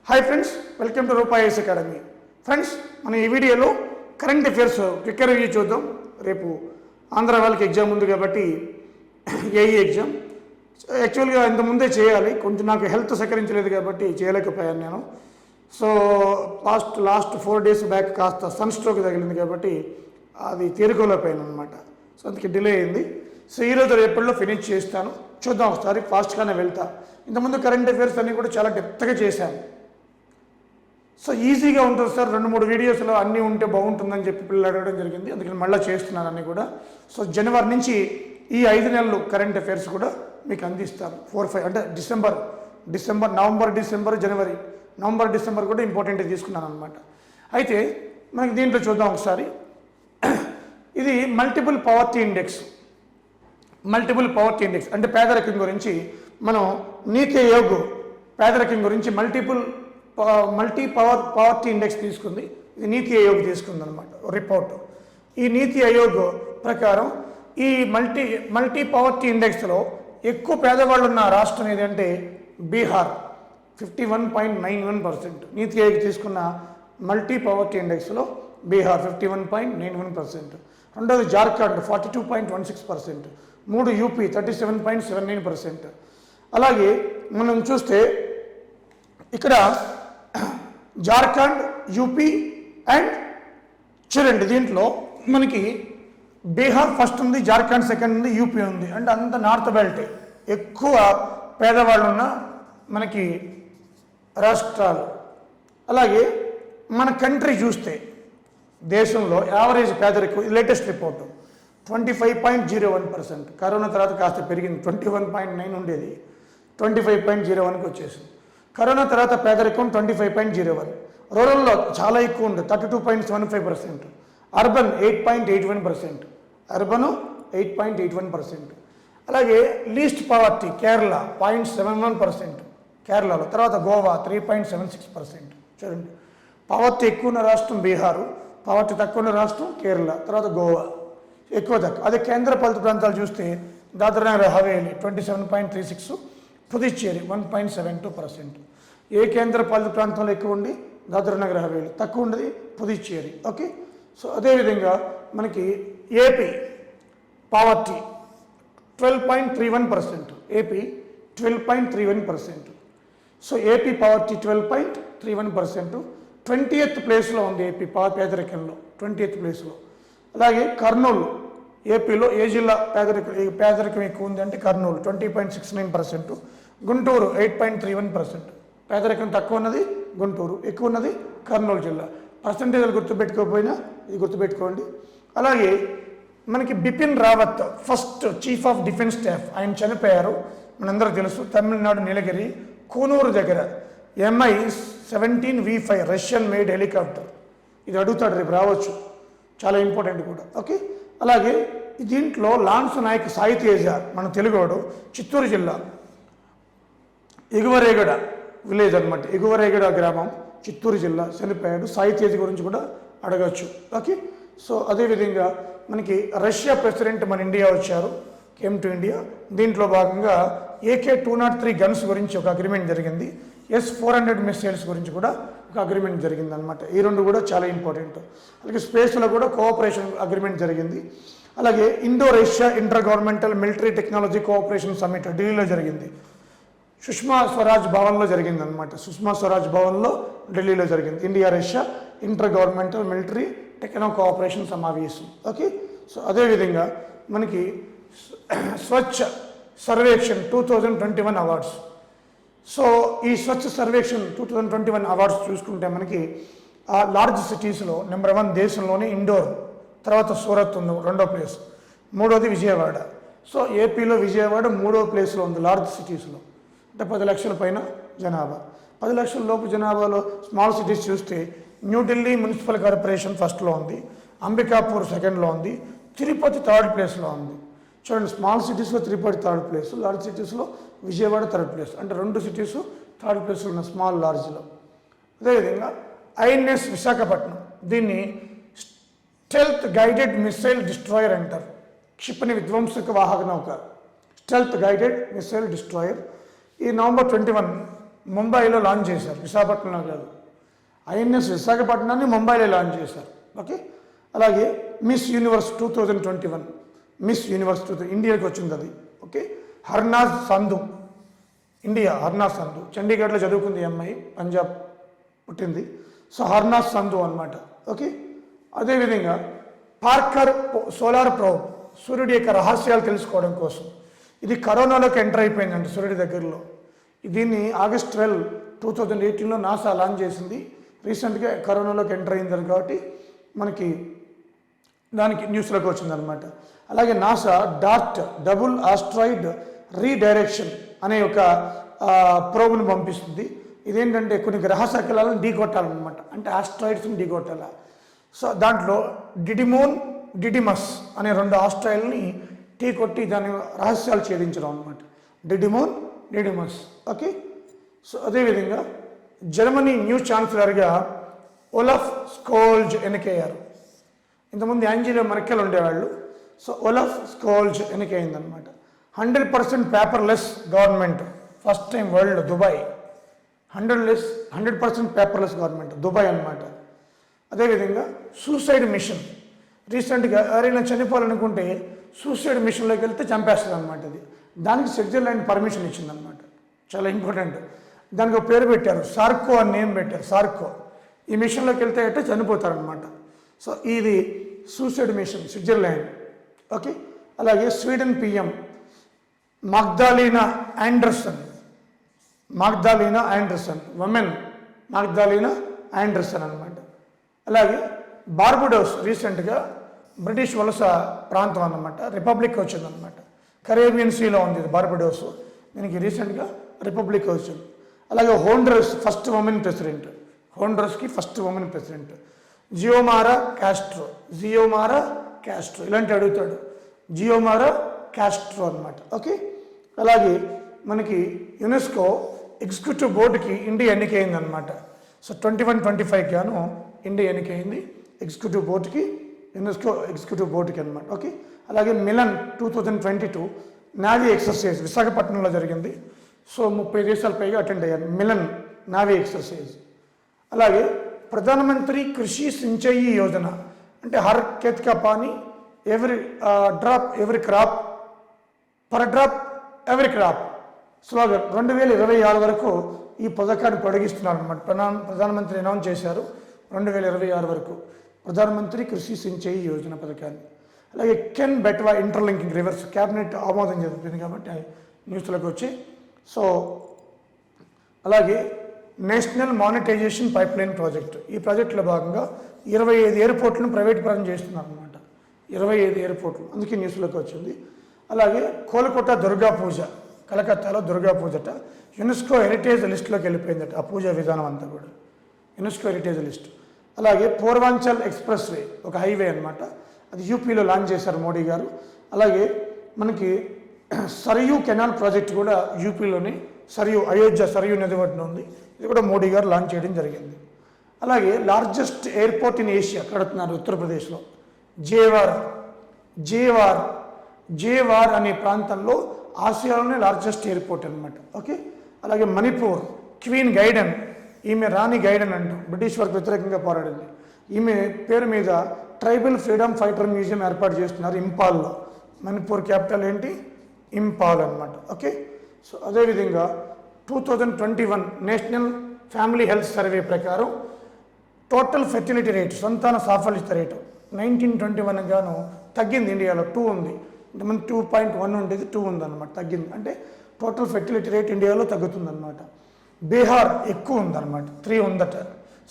Hi friends, welcome to Rupa IAS academy. Friends, మనం ఈ వీడియోలో కరెంట్ అఫైర్స్ క్విక్ రివ్యూ చూద్దాం. రేపు ఆంధ్ర వాళ్ళకి ఎగ్జామ్ ఉంది కాబట్టి ఏఈ ఎగ్జామ్ యాక్చువల్గా ఇంతకుముందే చేయాలి, కొంచెం నాకు హెల్త్ సహకరించలేదు కాబట్టి చేయలేకపోయాను నేను. సో లాస్ట్ 4 days బ్యాక్ కాస్త సన్ స్ట్రోక్ తగిలింది కాబట్టి అది తేరుకోలేకపోయాను అనమాట. సో అందుకే డిలే అయింది. సో ఈరోజు రేపట్లో ఫినిష్ చేస్తాను. చూద్దాం, ఒకసారి ఫాస్ట్గానే వెళ్తా. ఇంతకుముందు కరెంట్ అఫైర్స్ అన్నీ కూడా చాలా డెప్త్గా చేశాను. సో ఈజీగా ఉంటుంది సార్, 2-3 వీడియోస్లో అన్నీ ఉంటే బాగుంటుందని చెప్పి పిల్లలు అడగడం జరిగింది. అందుకని మళ్ళీ చేస్తున్నాను అన్నీ కూడా. సో జనవరి నుంచి ఈ 5 నెలలు కరెంట్ అఫైర్స్ కూడా మీకు అందిస్తాను. 4-5 అంటే నవంబర్ డిసెంబర్ జనవరి, నవంబర్ డిసెంబర్ కూడా ఇంపార్టెంట్ తీసుకున్నాను అనమాట. అయితే మనకి దీంట్లో చూద్దాం ఒకసారి. ఇది మల్టిపుల్ పవర్టీ ఇండెక్స్ అంటే పేదరికం గురించి మనం నీతి ఆయోగ్ పేదరికం గురించి మల్టీ పవర్టీ ఇండెక్స్ తీసుకుంది. ఇది నీతి ఆయోగ్ తీసుకుంది అనమాట రిపోర్ట్. ఈ నీతి ఆయోగ్ ప్రకారం ఈ మల్టీ పవర్టీ ఇండెక్స్లో ఎక్కువ పేదవాళ్ళు ఉన్న రాష్ట్రం ఏదంటే బీహార్, 51.91%. నీతి ఆయోగ్ తీసుకున్న మల్టీ పవర్టీ ఇండెక్స్లో బీహార్ 51.91%. రెండోది జార్ఖండ్ 42.16%. 3 యూపీ 37.79%. అలాగే మనం చూస్తే ఇక్కడ జార్ఖండ్, యూపీ అండ్ చూడండి, దీంట్లో మనకి బీహార్ ఫస్ట్ ఉంది, జార్ఖండ్ సెకండ్ ఉంది, యూపీ ఉంది. అంటే అంత నార్త్ బెల్ట్ ఎక్కువ పేదవాళ్ళు ఉన్న మనకి రాష్ట్రాలు. అలాగే మన కంట్రీ చూస్తే దేశంలో యావరేజ్ పేదరికం లేటెస్ట్ రిపోర్టు 25.01%. కరోనా తర్వాత కాస్త పెరిగింది, 21.9 ఉండేది 25.01కి వచ్చేసింది. కరోనా తర్వాత పేదరికం 25.01. రూరల్లో చాలా ఎక్కువ ఉంది, 32.75%. అర్బన్ 8.81%. అలాగే లీస్ట్ పవర్టీ కేరళ 0.71%. కేరళలో తర్వాత గోవా 3.76%. చూడండి, పవర్టీ ఎక్కువ ఉన్న రాష్ట్రం బీహారు, పవర్టీ తక్కువ ఉన్న రాష్ట్రం కేరళ, తర్వాత గోవా ఎక్కువ తక్కువ. అదే కేంద్ర పాలిత ప్రాంతాలు చూస్తే దాద్రా నగర్ హవేలీ 27.36, పుదుచ్చేరి 1.72%. ఏ కేంద్ర పాలిత ప్రాంతంలో ఎక్కువ ఉండి దాద్రా నగర్ హవేలీ, తక్కువ ఉండేది పుదుచ్చేరి. ఓకే, సో అదేవిధంగా మనకి AP poverty 12.31%. AP 12.31%. So AP poverty 12.31%. 20th ప్లేస్లో ఉంది ఏపీ పేదరికంలో, 20th ప్లేస్లో. అలాగే కర్నూలు, ఏపీలో ఏ జిల్లా పేదరికం ఎక్కువ ఉంది అంటే కర్నూలు 20.69%. గుంటూరు 8.31%. పేదరికం తక్కువ ఉన్నది గుంటూరు, ఎక్కువ ఉన్నది కర్నూలు జిల్లా. పర్సంటేజ్లు గుర్తుపెట్టుకోకపోయినా ఇది గుర్తుపెట్టుకోండి. అలాగే మనకి Bipin Rawat first chief of defence staff, ఆయన చనిపోయారు, మనందరూ తెలుసు. తమిళనాడు నీలగిరి కోనూరు దగ్గర MI-17V5 రష్యన్ మేడ్ హెలికాప్టర్. ఇది అడుగుతాడు, రేపు రావచ్చు, చాలా ఇంపార్టెంట్ కూడా. ఓకే, అలాగే దీంట్లో లాన్స్ నాయక్ సాయి తేజ, మన తెలుగువాడు, చిత్తూరు జిల్లా ఎగువరేగడ విలేజ్ అనమాట, ఎగువరేగడ గ్రామం, చిత్తూరు జిల్లా, చనిపోయాడు. సాయి తేజ గురించి కూడా అడగచ్చు. ఓకే, సో అదేవిధంగా మనకి రష్యా ప్రెసిడెంట్ మన ఇండియా వచ్చారు, కేమ్ టు ఇండియా. దీంట్లో భాగంగా AK-203 గన్స్ గురించి ఒక అగ్రిమెంట్ జరిగింది. S-400 మిసైల్స్ గురించి కూడా ఒక అగ్రిమెంట్ జరిగింది అనమాట. ఈ రెండు కూడా చాలా ఇంపార్టెంట్. అలాగే స్పేస్లో కూడా కోఆపరేషన్ అగ్రిమెంట్ జరిగింది. అలాగే Indo Russia inter governmental military technology cooperation summit ఢిల్లీలో జరిగింది. సుష్మా స్వరాజ్ భవన్లో జరిగింది అనమాట. సుష్మా స్వరాజ్ భవన్లో ఢిల్లీలో జరిగింది India Russia inter governmental military techno cooperation సమావేశం. ఓకే, సో అదేవిధంగా మనకి స్వచ్ఛ సర్వేక్షణ్ 2021 అవార్డ్స్. సో ఈ స్వచ్ఛ సర్వేక్షణ్ 2021 అవార్డ్స్ చూసుకుంటే మనకి ఆ లార్జ్ సిటీస్లో నెంబర్ 1 దేశంలోనే ఇండోర్, తర్వాత సూరత్ ఉంది 2వ ప్లేస్, 3వది విజయవాడ. సో ఏపీలో విజయవాడ 3వ ప్లేస్లో ఉంది లార్జ్ సిటీస్లో. అంటే 10 లక్షల పైన జనాభా. 10 లక్షల లోపు జనాభాలో స్మాల్ సిటీస్ చూస్తే న్యూఢిల్లీ మున్సిపల్ కార్పొరేషన్ ఫస్ట్లో ఉంది, అంబికాపూర్ సెకండ్లో ఉంది, తిరుపతి 3rd ప్లేస్లో ఉంది. చూడండి, స్మాల్ సిటీస్లో తిరుపతి 3rd ప్లేస్, లార్జ్ సిటీస్లో విజయవాడ 3rd ప్లేస్. అంటే 2 సిటీస్ 3rd ప్లేస్లో ఉన్న స్మాల్ లార్జ్లో. అదేవిధంగా INS విశాఖపట్నం, దీన్ని స్టెల్త్ గైడెడ్ మిసైల్ డిస్ట్రాయర్ అంటారు. క్షిపణి విధ్వంసక వాహక నౌక, స్టెల్త్ గైడెడ్ మిసైల్ డిస్ట్రాయర్. ఈ నవంబర్ 21 ముంబైలో లాంచ్ చేశారు, విశాఖపట్నంలో కాదు. ఐఎన్ఎస్ విశాఖపట్నాన్ని ముంబైలో లాంచ్ చేశారు. ఓకే. అలాగే మిస్ యూనివర్స్ 2021, మిస్ యూనివర్స్ ఇండియాకి వచ్చింది అది. ఓకే. హర్నాజ్ సంధు, ఇండియా. హర్నాజ్ సంధు చండీగఢ్లో చదువుకుంది అమ్మాయి, పంజాబ్ పుట్టింది. సో హర్నాజ్ సంధు అనమాట. ఓకే. అదేవిధంగా పార్కర్ సోలార్ ప్రోబ్, సూర్యుడి యొక్క రహస్యాలు తెలుసుకోవడం కోసం. ఇది కరోనాలోకి ఎంటర్ అయిపోయిందంట సూర్యుడి దగ్గరలో. దీన్ని ఆగస్ట్ 12, 2018లో నాసా లాంచ్ చేసింది. రీసెంట్గా కరోనాలోకి ఎంటర్ అయింది కాబట్టి మనకి దానికి న్యూస్లోకి వచ్చిందనమాట. అలాగే NASA dart double asteroid redirection అనే ఒక ప్రోబ్ను పంపిస్తుంది. ఇదేంటంటే కొన్ని గ్రహ శకలాలను ఢీకొట్టాలన్నమాట, అంటే ఆస్ట్రాయిడ్స్ని ఢీకొట్టాల. సో దాంట్లో డిడిమోన్, డిడిమస్ అనే 2 ఆస్ట్రాయిడ్ని ఢీకొట్టి దాని రహస్యాలు ఛేదించడం అనమాట. డిడిమోన్, డిడిమస్. ఓకే. సో అదేవిధంగా జర్మనీ న్యూ ఛాన్సలర్గా ఒలఫ్ స్కోల్జ్ ఎన్నికయ్యారు. ఇంతకుముందు యాంజెలా మెర్కెల్ ఉండేవాళ్ళు. సో ఒలఫ్ స్కోల్జ్ ఎన్నికైందనమాట. 100% paperless government, first time world, Dubai. 100% paperless government, Dubai అనమాట. అదేవిధంగా సూసైడ్ మిషన్, రీసెంట్గా ఎవరైనా చనిపోవాలనుకుంటే సూసైడ్ మిషన్లోకి వెళ్తే చంపేస్తుంది అనమాట. అది దానికి స్విట్జర్లాండ్ పర్మిషన్ ఇచ్చిందనమాట. చాలా ఇంపార్టెంట్. దానికి ఒక పేరు పెట్టారు, సార్కో అని నేమ్ పెట్టారు, సార్కో. ఈ మిషన్లోకి వెళ్తే అంటే చనిపోతారనమాట. సో ఇది సూసైడ్ మిషన్, స్విట్జర్లాండ్. ఓకే. అలాగే Sweden PM Magdalena Andersson, women Magdalena Andersson అనమాట. అలాగే బార్బడోస్ రీసెంట్గా బ్రిటిష్ వలస ప్రాంతం అన్నమాట, రిపబ్లిక్ వచ్చిందనమాట. కరేబియన్ సీలో ఉంది ఇది బార్బడోస్, దీనికి రీసెంట్గా రిపబ్లిక్ వచ్చింది. అలాగే హోండరస్ ఫస్ట్ ఉమెన్ ప్రెసిడెంట్, హోండరస్కి first women president Xiomara Castro ఇలాంటి అడుగుతాడు, జియోమారా క్యాస్ట్రో అనమాట. ఓకే. అలాగే మనకి యునెస్కో ఎగ్జిక్యూటివ్ బోర్డుకి ఇండియా ఎన్నికైంది అనమాట. సో 21-25 గాను ఇండియా ఎన్నికైంది ఎగ్జిక్యూటివ్ బోర్డుకి, యునెస్కో ఎగ్జిక్యూటివ్ బోర్డుకి అనమాట. ఓకే. అలాగే మిలన్ 2022 నావీ ఎక్సర్సైజ్ విశాఖపట్నంలో జరిగింది. సో 30 దేశాల పైగా అటెండ్ అయ్యారు మిలన్ నావీ ఎక్సర్సైజ్. అలాగే ప్రధానమంత్రి కృషి సించాయి యోజన, అంటే హర్ ఖేత్ కా పానీ ఎవరి డ్రాప్ ఎవరి క్రాప్, పర్ డ్రాప్ ఎవరి క్రాప్ స్లోగన్. 2026 వరకు ఈ పథకాన్ని పొడిగిస్తున్నారు అనమాట. ప్రధానమంత్రి అనౌన్స్ చేశారు 2026 వరకు ప్రధానమంత్రి కృషి సించాయి యోజన పథకాన్ని. అలాగే can Betwa interlinking reverse, cabinet ఆమోదం చెప్పింది కాబట్టి న్యూస్లోకి వచ్చి. సో అలాగే నేషనల్ మానిటైజేషన్ పైప్లైన్ ప్రాజెక్ట్, ఈ ప్రాజెక్టులో భాగంగా 25 ఎయిర్పోర్ట్లను ప్రైవేట్ పరం చేస్తున్నారు అనమాట. 25 ఎయిర్పోర్ట్లు, అందుకే న్యూస్లోకి వచ్చింది. అలాగే కోల్కతా దుర్గా పూజ, కలకత్తాలో దుర్గా పూజట యునెస్కో హెరిటేజ్ లిస్టులోకి వెళ్ళిపోయిందట. ఆ పూజా విధానం అంతా కూడా యునెస్కో హెరిటేజ్ లిస్ట్. అలాగే పూర్వాంచల్ ఎక్స్ప్రెస్ వే, ఒక హైవే అనమాట, అది యూపీలో లాంచ్ చేశారు మోడీ గారు. అలాగే మనకి సరయూ కెనాల్ ప్రాజెక్ట్ కూడా యూపీలోని అయోధ్య సరయూ నది ఒడ్డున ఉంది, ఇది కూడా మోడీ గారు లాంచ్ చేయడం జరిగింది. అలాగే లార్జెస్ట్ ఎయిర్పోర్ట్ ఇన్ ఏషియా కడుతున్నారు ఉత్తరప్రదేశ్లో, జేవార్ అనే ప్రాంతంలో ఆసియాలోనే లార్జెస్ట్ ఎయిర్పోర్ట్ అనమాట. ఓకే. అలాగే మణిపూర్ క్వీన్ గైడెన్, ఈమె రాణి గైడెన్ అంటాం, బ్రిటిష్ వారికి వ్యతిరేకంగా పోరాడింది. ఈమె పేరు మీద ట్రైబల్ ఫ్రీడమ్ ఫైటర్ మ్యూజియం ఏర్పాటు చేస్తున్నారు ఇంపాల్లో. మణిపూర్ క్యాపిటల్ ఏంటి? ఇంపాల్ అనమాట. ఓకే. సో అదేవిధంగా 2021 నేషనల్ ఫ్యామిలీ హెల్త్ సర్వే ప్రకారం టోటల్ ఫెర్టిలిటీ రేట్, సంతాన సాఫల్యత రేటు 1921 గాను తగ్గింది. ఇండియాలో 2 ఉంది, ఇంతకుముందు 2.1 ఉండేది 2 ఉందన్నమాట, తగ్గింది. అంటే టోటల్ ఫెర్టిలిటీ రేట్ ఇండియాలో తగ్గుతుందన్నమాట. బీహార్ ఎక్కువ ఉందన్నమాట, 3 ఉందట.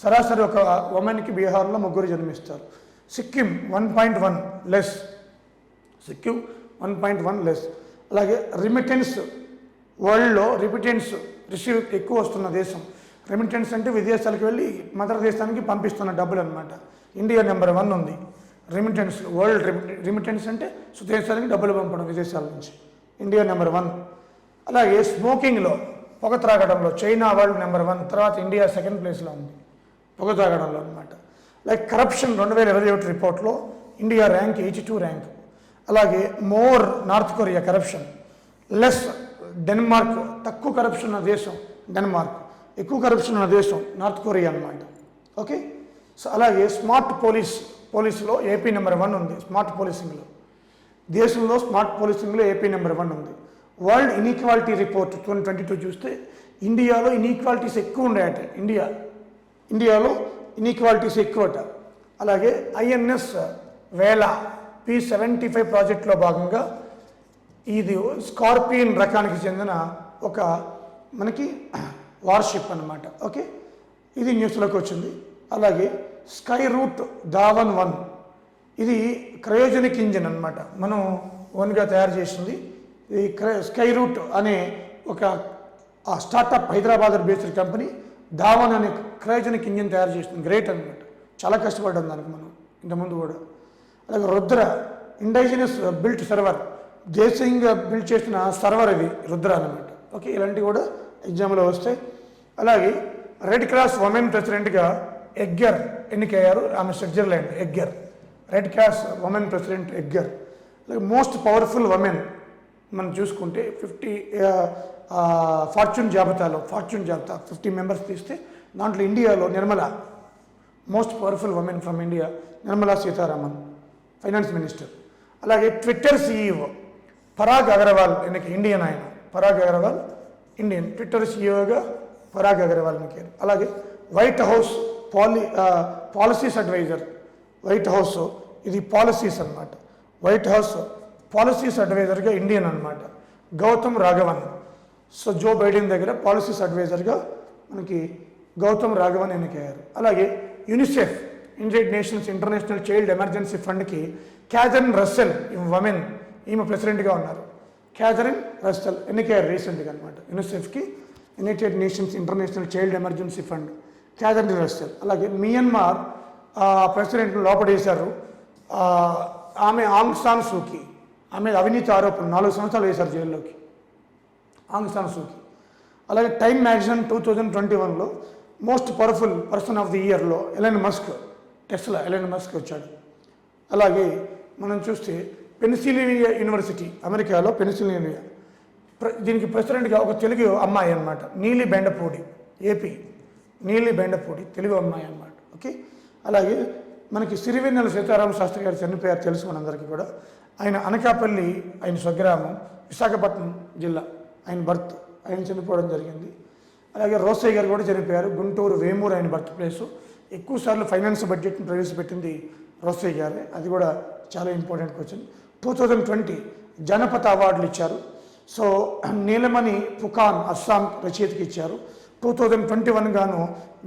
సరాసరి ఒక ఉమెన్కి బీహార్లో 3 జన్మిస్తారు. Sikkim 1.1 less, 1.1 less. అలాగే రిమిటెన్స్, వరల్డ్లో రిమిటెన్స్ రిసీవ్ ఎక్కువ వస్తున్న దేశం. రెమిటెన్స్ అంటే విదేశాలకు వెళ్ళి మదర్ దేశానికి పంపిస్తున్న డబ్బులు అనమాట. ఇండియా నెంబర్ 1 ఉంది రెమిటెన్స్, వరల్డ్ రెమిటెన్స్ అంటే స్వదేశానికి డబ్బులు పంపడం విదేశాల నుంచి, ఇండియా నెంబర్ 1. అలాగే స్మోకింగ్లో, పొగ త్రాగడంలో చైనా వరల్డ్ నెంబర్ 1, తర్వాత ఇండియా సెకండ్ ప్లేస్లో ఉంది పొగ త్రాగడంలో అనమాట. లైక్ కరప్షన్ 2021 రిపోర్ట్లో ఇండియా ర్యాంక్ 82 ర్యాంక్. అలాగే more north Korea corruption, less Denmark తక్కువ కరప్షన్ ఉన్న దేశం డెన్మార్క్. ఎక్కువ కరప్షన్ ఉన్న దేశం నార్త్ కొరియా అన్నమాట. ఓకే, సో అలాగే స్మార్ట్ పోలీసులో ఏపీ నెంబర్ 1 ఉంది. స్మార్ట్ పోలీసింగ్లో దేశంలో స్మార్ట్ పోలీసింగ్లో ఏపీ నెంబర్ 1 ఉంది. వరల్డ్ ఇన్ఈక్వాలిటీ రిపోర్ట్ 2022 చూస్తే ఇండియాలో ఇన్ఈక్వాలిటీస్ ఎక్కువ ఉన్నాయట. ఇండియాలో ఇన్ఈక్వాలిటీస్ ఎక్కువట. అలాగే ఐఎన్ఎస్ వేలా P-75 ప్రాజెక్టులో భాగంగా ఇది స్కార్పియన్ రకానికి చెందిన ఒక మనకి వార్షిప్ అన్నమాట. ఓకే, ఇది న్యూస్లోకి వచ్చింది. అలాగే స్కై రూట్ ధావన్ 1 ఇది క్రయోజనిక్ ఇంజిన్ అన్నమాట. మనం ఓన్గా తయారు చేసింది. ఈ స్కై రూట్ అనే ఒక startup Hyderabad based company Dhawan అనే క్రయోజనిక్ ఇంజిన్ తయారు చేస్తుంది. గ్రేట్ అనమాట. చాలా కష్టపడ్డాం దానికి మనం ఇంతకుముందు కూడా. అలాగే రుద్ర ఇండైజినస్ బిల్ట్ సర్వర్, దేశీయంగా బిల్డ్ చేసిన సర్వర్ ఇది రుద్ర అనమాట. ఓకే, ఇలాంటివి కూడా ఎగ్జామ్లో వస్తాయి. అలాగే రెడ్ క్రాస్ ఉమెన్ ప్రెసిడెంట్గా ఎగ్గర్ ఎన్నికయ్యారు. ఆమె Switzerland. Egger, red cross women president Egger. అలాగే మోస్ట్ పవర్ఫుల్ ఉమెన్ మనం చూసుకుంటే 50 ఫార్చ్యూన్ జాబితా 50 మెంబర్స్ తీస్తే దాంట్లో ఇండియాలో Nirmala most powerful women from India, Nirmala Sitharaman, finance minister. అలాగే Twitter CEO Parag Agrawal Indian. ఆయన పరాగ్ అగర్వాల్ ఇండియన్. ట్విట్టర్ CEOగా పరాగ్ అగర్వాల్ ఎన్నికారు. అలాగే White House policies adviser. White House ఇది పాలసీస్ అన్నమాట. వైట్ హౌస్ పాలసీస్ అడ్వైజర్గా ఇండియన్ అన్నమాట. Gautam Raghavan. So Joe Biden దగ్గర పాలసీస్ అడ్వైజర్గా మనకి గౌతమ్ రాఘవన్ ఎన్నికయ్యారు. అలాగే UNICEF United Nations International Child Emergency ఫండ్కి క్యాథరిన్ రస్సెల్ ఉమెన్, ఈమె ప్రెసిడెంట్గా ఉన్నారు. క్యాథరిన్ రస్సెల్ ఎన్నికయ్యారు రీసెంట్గా అనమాట. యునిసెఫ్కి United Nations International Child Emergency Fund Catherine Russell. అలాగే మియన్మార్ ప్రెసిడెంట్ను లోపడేశారు. ఆమె ఆంగ్ సాన్ సూకీ. ఆమె అవినీతి ఆరోపణలు 4 సంవత్సరాలు వేశారు జైల్లోకి ఆంగ్ సాన్ సూకీ. అలాగే టైమ్ మ్యాగజైన్ 2021లో most powerful person of the ఇయర్లో ఎలన్ మస్క్ వచ్చాడు. అలాగే మనం చూస్తే పెన్సిల్వేనియా యూనివర్సిటీ, అమెరికాలో పెన్సిల్వేనియా, దీనికి ప్రెసిడెంట్గా ఒక తెలుగు అమ్మాయి అన్నమాట. నీలి బెండపూడి, ఏపీ నీలి బెండపూడి తెలుగు అమ్మాయి అన్నమాట. ఓకే, అలాగే మనకి సిరివెన్నెల సీతారామ శాస్త్రి గారు చనిపోయారు తెలుసు మనందరికీ కూడా. ఆయన అనకాపల్లి ఆయన స్వగ్రామం, విశాఖపట్నం జిల్లా ఆయన చనిపోవడం జరిగింది. అలాగే రోసయ్య గారు కూడా చనిపోయారు. గుంటూరు వేమూరు ఆయన బర్త్ ప్లేసు. ఎక్కువసార్లు ఫైనాన్స్ బడ్జెట్ని ప్రవేశపెట్టింది రోసయ్య గారే. అది కూడా చాలా ఇంపార్టెంట్ క్వశ్చన్. 2020 జనపథ అవార్డులు ఇచ్చారు. సో నీలమణి ఫుకాన్ అస్సాం రచయితకి ఇచ్చారు. 2021 గాను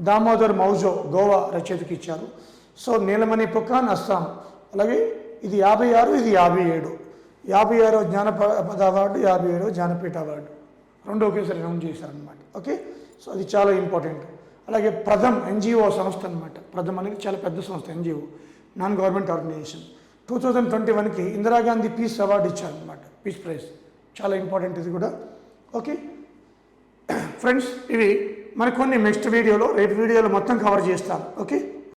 దామోదర్ మౌజో గోవా రచయితకి ఇచ్చారు. సో నీలమణి ఫుకాన్ అస్సాం. అలాగే ఇది 56, ఇది 57. 56వ జ్ఞానపద అవార్డు, 57వ జ్ఞానపీఠ అవార్డు, రెండు ఒకేసారి రౌండ్ చేశారనమాట. ఓకే, సో అది చాలా ఇంపార్టెంట్. అలాగే ప్రథమ్ NGO సంస్థ అనమాట. ప్రథమ్ అనేది చాలా పెద్ద సంస్థ, NGO, నాన్ గవర్నమెంట్ ఆర్గనైజేషన్. 2021కి ఇందిరాగాంధీ పీస్ అవార్డు ఇచ్చారనమాట, పీస్ ప్రైజ్. చాలా ఇంపార్టెంట్ ఇది కూడా. ఓకే ఫ్రెండ్స్, ఇవి మనకు కొన్ని నెక్స్ట్ వీడియోలో, రేపు వీడియోలో మొత్తం కవర్ చేస్తాను. ఓకే.